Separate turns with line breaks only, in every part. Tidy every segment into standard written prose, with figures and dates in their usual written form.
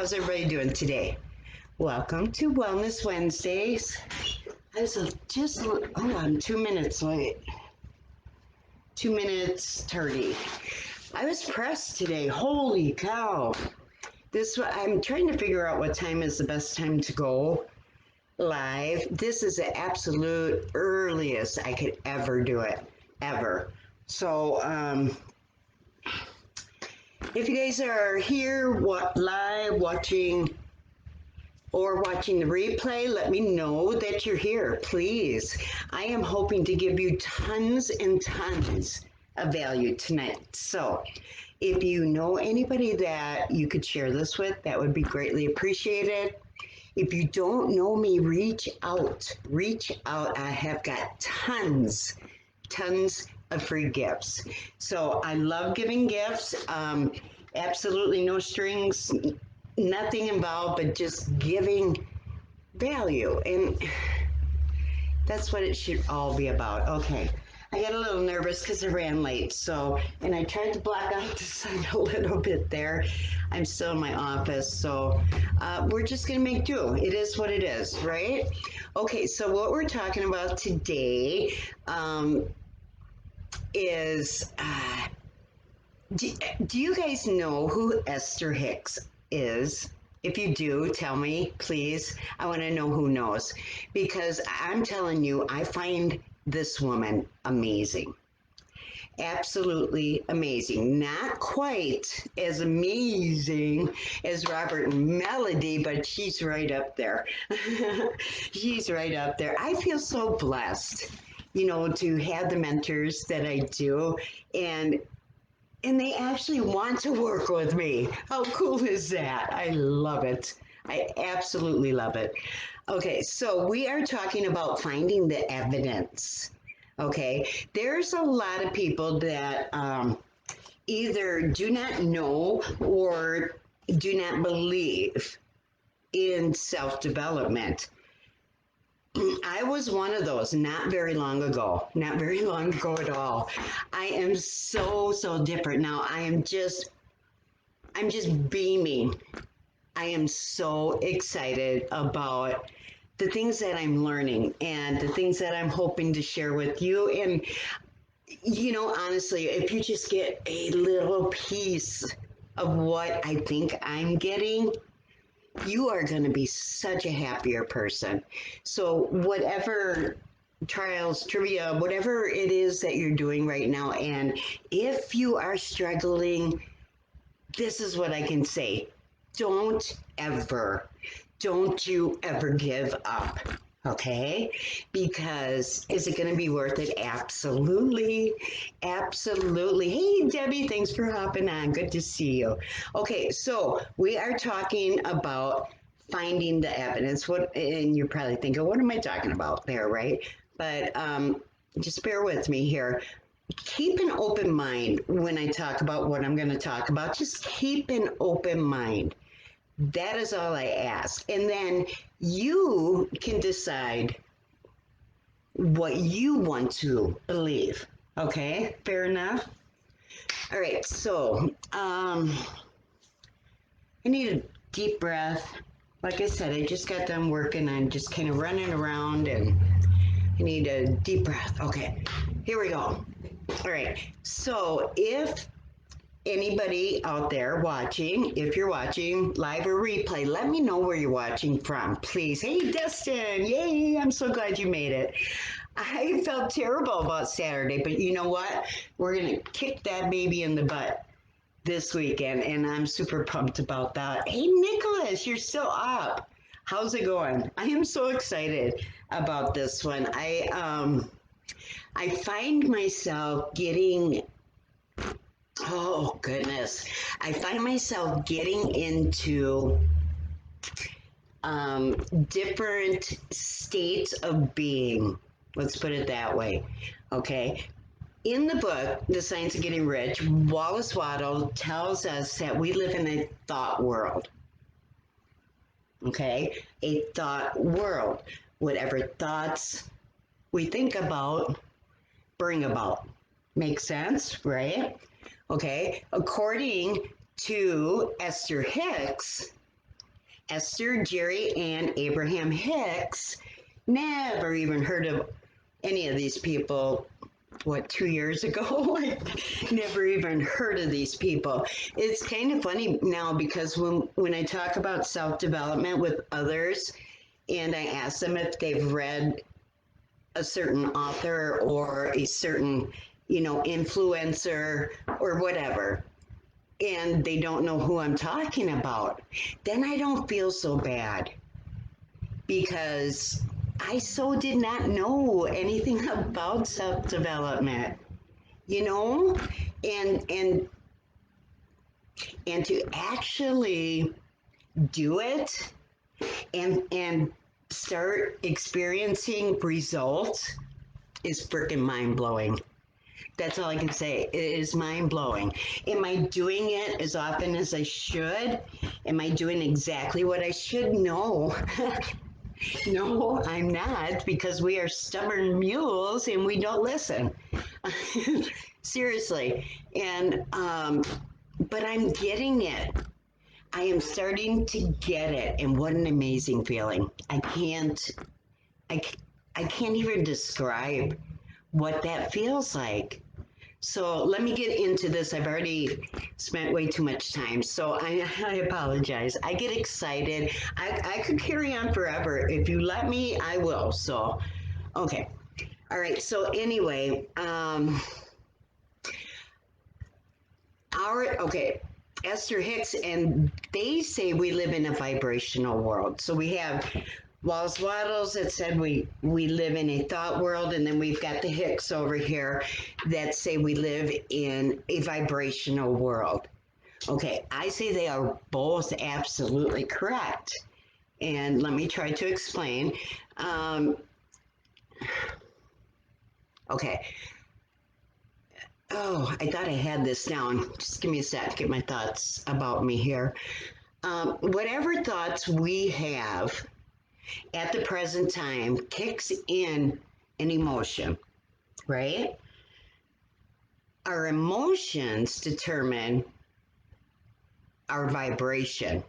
How's everybody doing today? Welcome to Wellness Wednesdays. I'm 2 minutes late. 2 minutes tardy. I was pressed today. Holy cow. I'm trying to figure out what time is the best time to go live. This is the absolute earliest I could ever do it, ever. So, if you guys are here live watching the replay, let me know that you're here, please. I am hoping to give you tons and tons of value tonight. So if you know anybody that you could share this with, that would be greatly appreciated. If you don't know me, reach out. I have got tons of free gifts. So I love giving gifts. Absolutely no strings, nothing involved, but just giving value. And that's what it should all be about. Okay. I got a little nervous because I ran late. And I tried to block out the sun a little bit there. I'm still in my office. So we're just going to make do. It is what it is, right? Okay. So what we're talking about today is do you guys know who Esther Hicks is? If you do, tell me, please. I want to know who knows. Because I'm telling you, I find this woman amazing. Absolutely amazing. Not quite as amazing as Robert and Melody, but she's right up there. She's right up there. I feel so blessed, to have the mentors that I do. And they actually want to work with me. How cool is that? I love it. I absolutely love it. Okay, so we are talking about finding the evidence. Okay, there's a lot of people that either do not know or do not believe in self-development. I was one of those not very long ago at all. I am so different now. I'm just beaming. I am so excited about the things that I'm learning and the things that I'm hoping to share with you. And, honestly, if you just get a little piece of what I think I'm getting, you are going to be such a happier person. So whatever trials, trivia, whatever it is that you're doing right now, and if you are struggling, this is what I can say. Don't you ever give up, okay? Because is it going to be worth it? Absolutely. Hey, Debbie, thanks for hopping on. Good to see you. Okay, so we are talking about finding the evidence. And you're probably thinking, what am I talking about there, right? But just bear with me here. Keep an open mind when I talk about what I'm going to talk about. Just keep an open mind. That is all I ask. And then you can decide what you want to believe. Okay, fair enough? All right, so I need a deep breath. Like I said, I just got done working. I'm just kind of running around and I need a deep breath. Okay, here we go. All right, so if anybody out there watching, if you're watching live or replay, let me know where you're watching from, please. Hey, Destin, yay, I'm so glad you made it. I felt terrible about Saturday, but you know what? We're going to kick that baby in the butt this weekend, and I'm super pumped about that. Hey, Nicholas, you're still up. How's it going? I am so excited about this one. I find myself getting oh, goodness. I find myself getting into different states of being. Let's put it that way. Okay. In the book, The Science of Getting Rich, Wallace Waddell tells us that we live in a thought world. Okay. A thought world. Whatever thoughts we think about, bring about. Makes sense, right? Okay, according to Esther Hicks, Esther, Jerry, and Abraham Hicks. Never even heard of any of these people. What, 2 years ago? I never even heard of these people. It's kind of funny now because when I talk about self-development with others and I ask them if they've read a certain author or a certain, influencer or whatever, and they don't know who I'm talking about, then I don't feel so bad because I so did not know anything about self-development, you know, and and to actually do it and start experiencing results is freaking mind blowing. That's all I can say. It is mind blowing. Am I doing it as often as I should? Am I doing exactly what I should? No. No, I'm not because we are stubborn mules and we don't listen. Seriously. But I'm getting it. I am starting to get it. And what an amazing feeling. I, I can't even describe what that feels like. So let me get into this. I've already spent way too much time, so I apologize. I get excited. I could carry on forever. If you let me, I will. So, okay. All right. So anyway, okay. Esther Hicks, and they say we live in a vibrational world. So we have Wallace Waddles that said we live in a thought world, and then we've got the Hicks over here that say we live in a vibrational world. Okay, I say they are both absolutely correct. And let me try to explain. Um, okay. Oh, I thought I had this down. Just give me a sec, get my thoughts about me here. Whatever thoughts we have at the present time kicks in an emotion, right? Our emotions determine our vibration.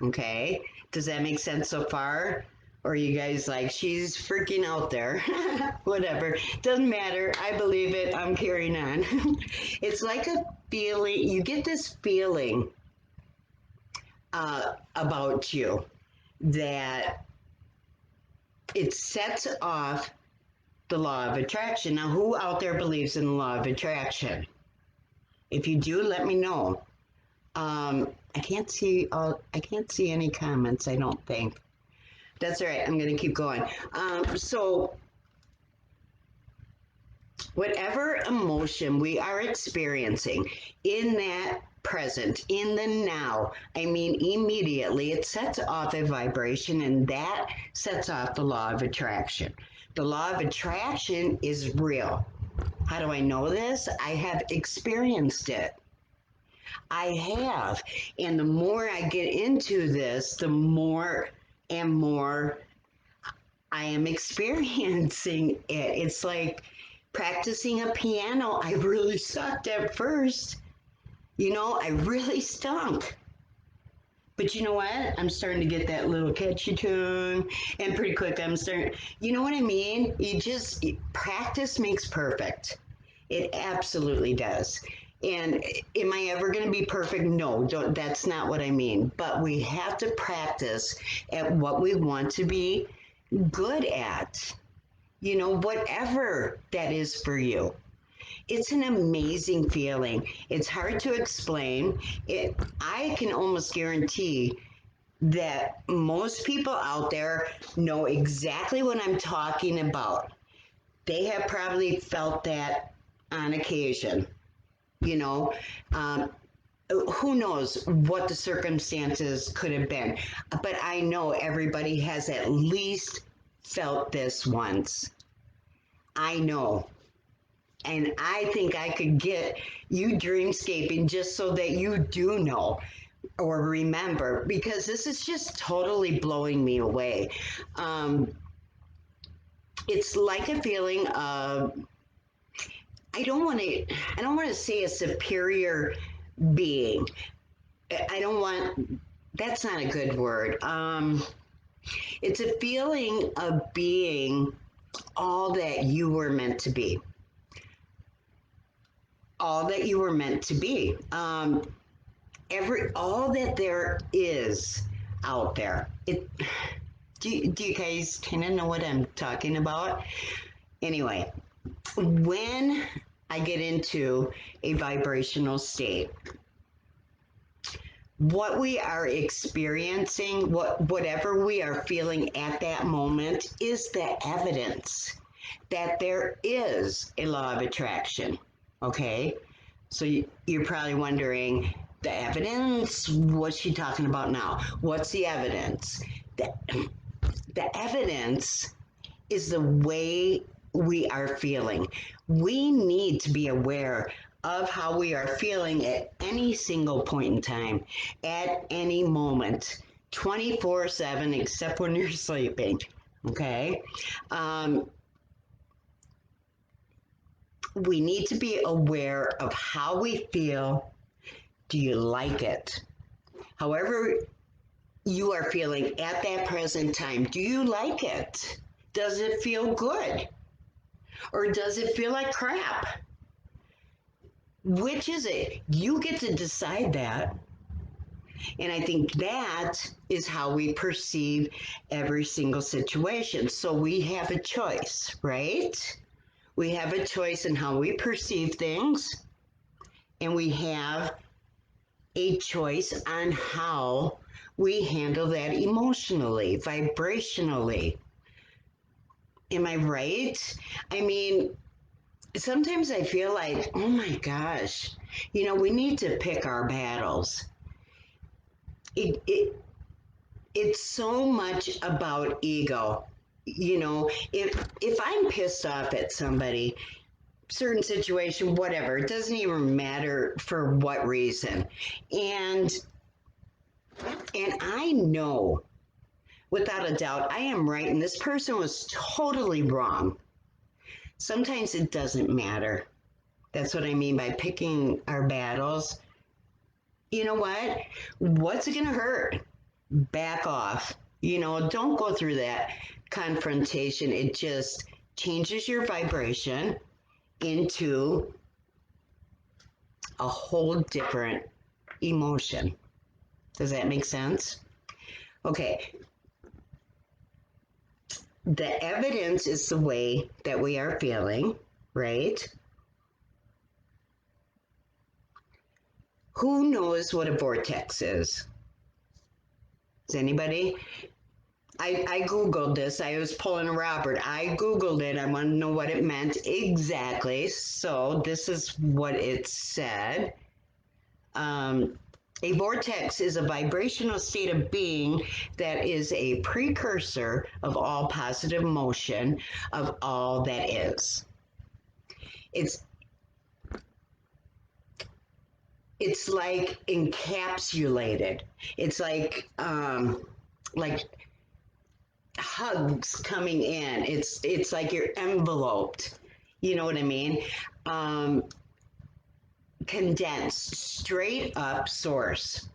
Okay. Does that make sense so far? Or are you guys like, she's freaking out there? Whatever. Doesn't matter. I believe it. I'm carrying on. It's like a feeling, you get this feeling about you that it sets off the law of attraction. Now, who out there believes in the law of attraction? If you do, let me know. I can't see any comments. I don't think. That's all right. I'm going to keep going. So, whatever emotion we are experiencing in that present, in the now, I mean, immediately, it sets off a vibration, and that sets off the law of attraction. The law of attraction is real. How do I know this? I have experienced it. I have. And the more I get into this, the more and more I am experiencing it. It's like practicing a piano. I really sucked at first. I really stunk. But you know what? I'm starting to get that little catchy tune, and pretty quick I'm starting. You know what I mean? Practice makes perfect. It absolutely does. And am I ever going to be perfect? No, that's not what I mean. But we have to practice at what we want to be good at. Whatever that is for you. It's an amazing feeling. It's hard to explain. I can almost guarantee that most people out there know exactly what I'm talking about. They have probably felt that on occasion, you know. Um, who knows what the circumstances could have been, but I know everybody has at least felt this once. I know. And I think I could get you dreamscaping just so that you do know or remember, because this is just totally blowing me away. Um, it's like a feeling of I don't want to say a superior being. I don't want that's not a good word. It's a feeling of being all that you were meant to be. All that you were meant to be. All that there is out there. Do you guys kind of know what I'm talking about? Anyway, when I get into a vibrational state, what we are experiencing, whatever we are feeling at that moment, is the evidence that there is a law of attraction. Okay, so you're probably wondering, the evidence? What's she talking about now? What's the evidence? The, the evidence is the way we are feeling. We need to be aware of how we are feeling at any single point in time, at any moment, 24/7, except when you're sleeping. Okay? Um, we need to be aware of how we feel. Do you like it? However, you are feeling at that present time, do you like it? Does it feel good? Or does it feel like crap? Which is it? You get to decide that. And I think that is how we perceive every single situation. So we have a choice, right? We have a choice in how we perceive things, and we have a choice on how we handle that emotionally, vibrationally. Am I right? I mean, sometimes I feel like, oh my gosh, we need to pick our battles. It's so much about ego. If I'm pissed off at somebody, certain situation, whatever, it doesn't even matter for what reason. And I know without a doubt I am right and this person was totally wrong. Sometimes it doesn't matter. That's what I mean by picking our battles. You know what? What's it going to hurt? Back off. Don't go through that confrontation. It just changes your vibration into a whole different emotion. Does that make sense? Okay. The evidence is the way that we are feeling, right? Who knows what a vortex is? Does anybody? I Googled this. I was pulling a Robert. I Googled it. I want to know what it meant exactly. So this is what it said. A vortex is a vibrational state of being that is a precursor of all positive motion of all that is. It's it's like encapsulated. It's like hugs coming in. It's like you're enveloped. You know what I mean? Um, Condensed, straight up source.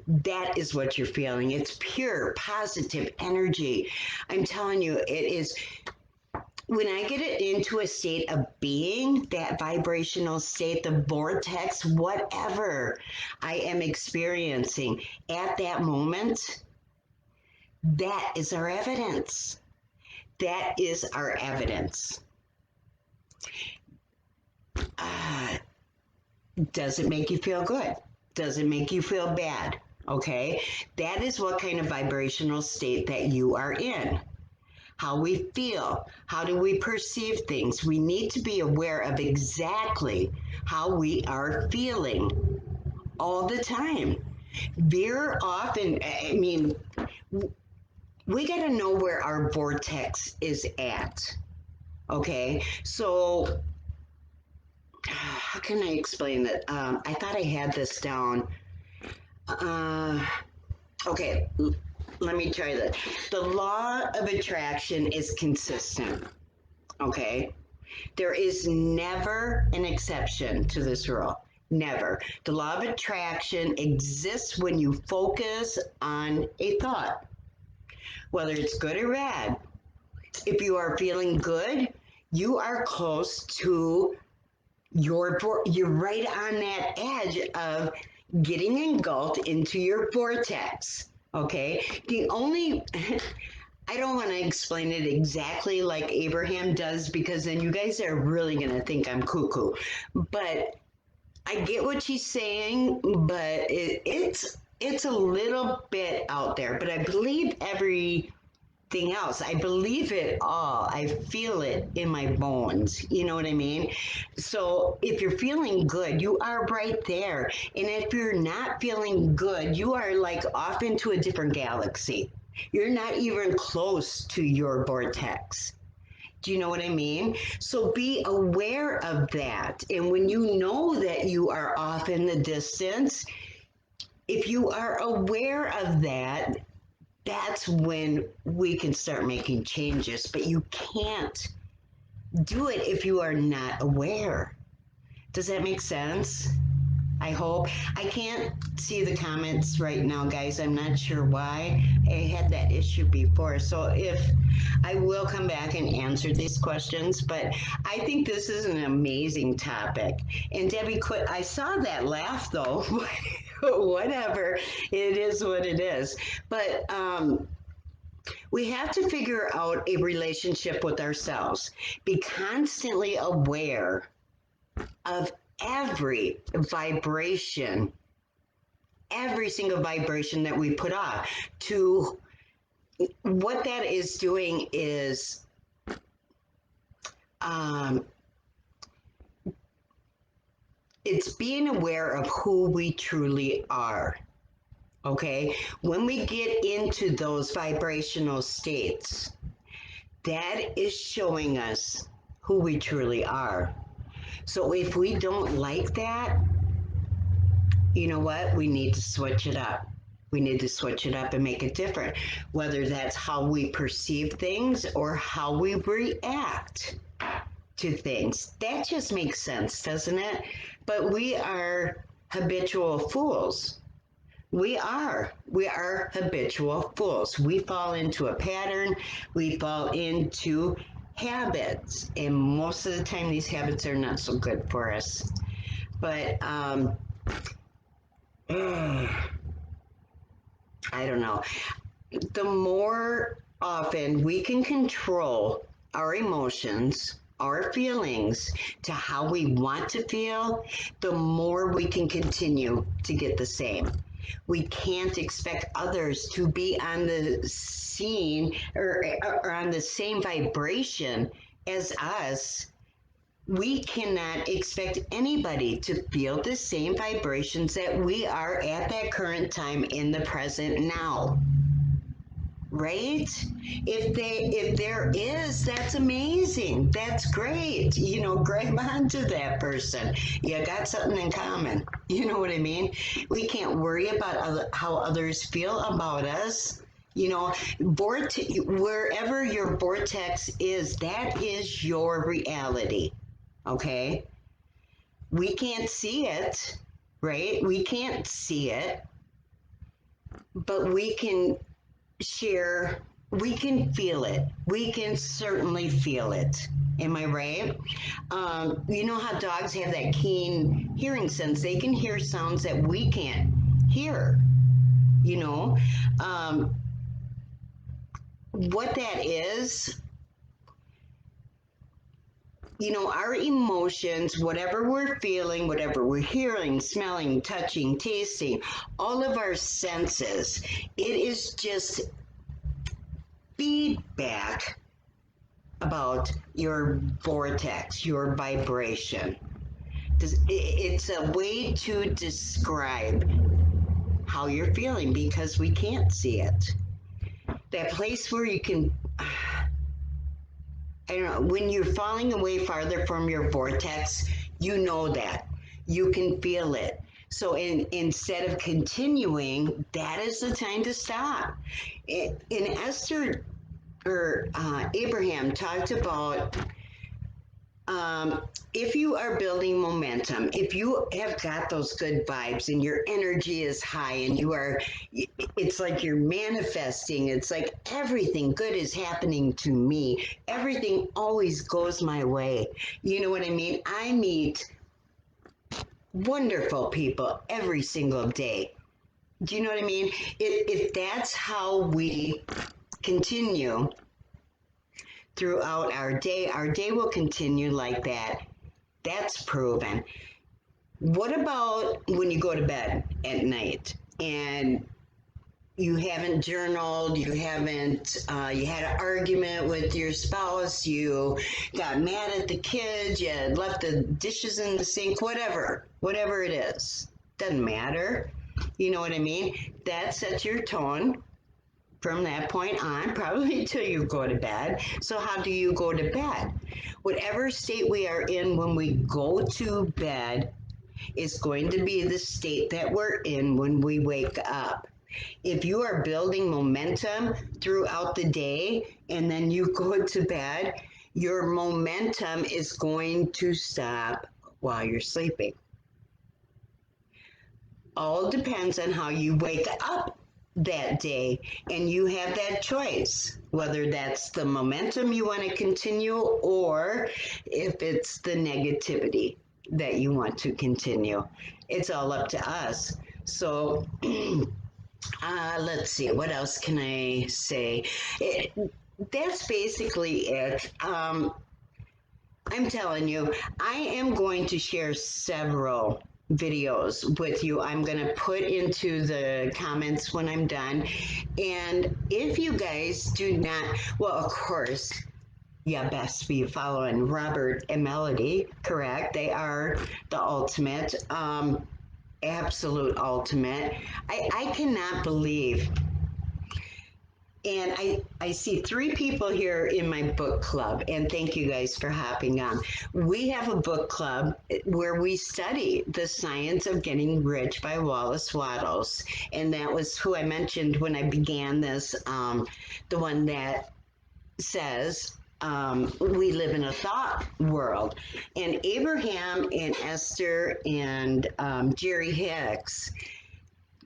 That is what you're feeling. It's pure positive energy. I'm telling you, it is. When I get it into a state of being, that vibrational state, the vortex, whatever I am experiencing at that moment, that is our evidence. That is our evidence. Uh, does it make you feel good? Does it make you feel bad? Okay, that is what kind of vibrational state that you are in. How we feel, how do we perceive things? We need to be aware of exactly how we are feeling all the time. Veer off, and I mean, we got to know where our vortex is at. Okay, so how can I explain that? I thought I had this down. Uh, okay, let me try that. The law of attraction is consistent. Okay, there is never an exception to this rule. Never. The law of attraction exists when you focus on a thought, whether it's good or bad. If you are feeling good, you are close to you're right on that edge of getting engulfed into your vortex. Okay. The only, I don't want to explain it exactly like Abraham does because then you guys are really going to think I'm cuckoo. But I get what she's saying, but it's a little bit out there. But I believe everything else. I believe it all. I feel it in my bones. You know what I mean? So if you're feeling good, you are right there. And if you're not feeling good, you are like off into a different galaxy. You're not even close to your vortex. Do you know what I mean? So be aware of that. And when you know that you are off in the distance, if you are aware of that, that's when we can start making changes. But you can't do it if you are not aware. Does that make sense? I hope. I can't see the comments right now, guys. I'm not sure why. I had that issue before. So if I will come back and answer these questions, but I think this is an amazing topic. And Debbie, I saw that laugh though. Whatever. It is what it is. But we have to figure out a relationship with ourselves. Be constantly aware of every vibration, every single vibration that we put off. To what that is doing is um, it's being aware of who we truly are. Okay, when we get into those vibrational states, that is showing us who we truly are. So if we don't like that, you know what? We need to switch it up. We need to switch it up and make it different, whether that's how we perceive things or how we react to things. That just makes sense, doesn't it? But we are habitual fools. We are. We are habitual fools. We fall into a pattern, we fall into habits, and most of the time, these habits are not so good for us. But I don't know. The more often we can control our emotions, our feelings to how we want to feel, the more we can continue to get the same. We can't expect others to be on the scene or on the same vibration as us. We cannot expect anybody to feel the same vibrations that we are at that current time in the present now. Right? If there is, that's amazing. That's great. You know, grab onto that person. You got something in common. You know what I mean? We can't worry about how others feel about us. You know, wherever your vortex is, that is your reality. Okay? We can't see it, right? We can't see it, but we can share, we can feel it. We can certainly feel it. Am I right? You know how dogs have that keen hearing sense? They can hear sounds that we can't hear, you know? Um, what that is, you know, our emotions, whatever we're feeling, whatever we're hearing, smelling, touching, tasting, all of our senses, it is just feedback about your vortex, your vibration. It's a way to describe how you're feeling because we can't see it. That place where you can, I don't know, when you're falling away farther from your vortex, you know that. You can feel it. So instead of continuing, that is the time to stop. In Esther or Abraham talked about If you are building momentum, if you have got those good vibes and your energy is high and it's like you're manifesting, it's like everything good is happening to me. Everything always goes my way. You know what I mean? I meet wonderful people every single day. Do you know what I mean? If that's how we continue throughout our day will continue like that. That's proven. What about when you go to bed at night and you haven't journaled, you had an argument with your spouse, you got mad at the kids, you left the dishes in the sink, whatever it is, doesn't matter. You know what I mean? That sets your tone from that point on, probably till you go to bed. So, how do you go to bed? Whatever state we are in when we go to bed is going to be the state that we're in when we wake up. If you are building momentum throughout the day and then you go to bed, your momentum is going to stop while you're sleeping. All depends on how you wake up that day, and you have that choice whether that's the momentum you want to continue or if it's the negativity that you want to continue. It's all up to us. So let's see, what else can I say? That's basically it. I'm telling you, I am going to share several videos with you. I'm going to put into the comments when I'm done. And if you guys do not, well, of course, yeah, best be following Robert and Melody, correct? They are the ultimate, absolute ultimate. I cannot believe, and I see three people here in my book club, and thank you guys for hopping on. We have a book club where we study the science of getting rich by Wallace Wattles, and that was who I mentioned when I began this, the one that says, we live in a thought world. And Abraham and Esther and Jerry Hicks,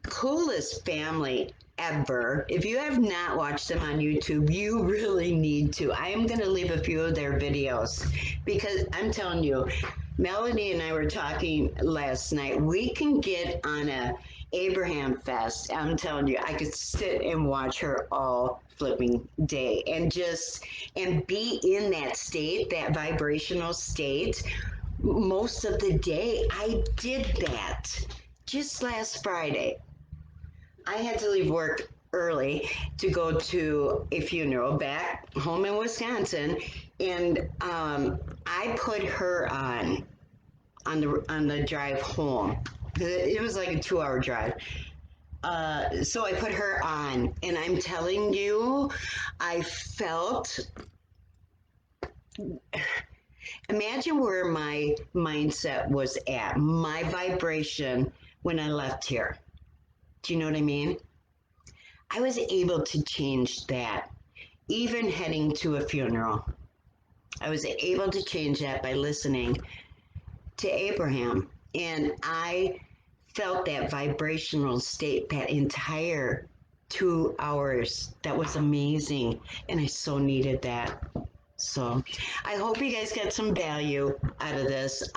coolest family ever. If you have not watched them on YouTube, you really need to. I am going to leave a few of their videos because I'm telling you, Melanie and I were talking last night. We can get on a Abraham Fest. I'm telling you, I could sit and watch her all flipping day and be in that state, that vibrational state most of the day. I did that just last Friday. I had to leave work early to go to a funeral back home in Wisconsin, and I put her on the drive home. It was like a 2 hour drive. So I put her on, and I'm telling you, I felt. Imagine where my mindset was at, my vibration when I left here. Do you know what I mean? I was able to change that, even heading to a funeral. I was able to change that by listening to Abraham. And I felt that vibrational state that entire 2 hours. That was amazing. And I so needed that. So I hope you guys get some value out of this.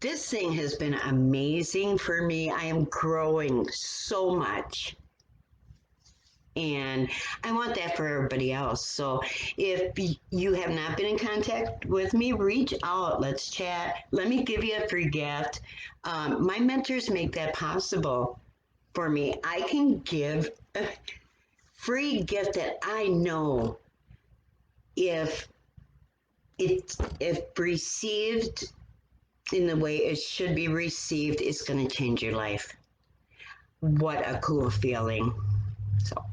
This thing has been amazing for me. I am growing so much. And I want that for everybody else. So if you have not been in contact with me, reach out. Let's chat. Let me give you a free gift. My mentors make that possible for me. I can give a free gift that I know if if received in the way it should be received, it's going to change your life. What a cool feeling. So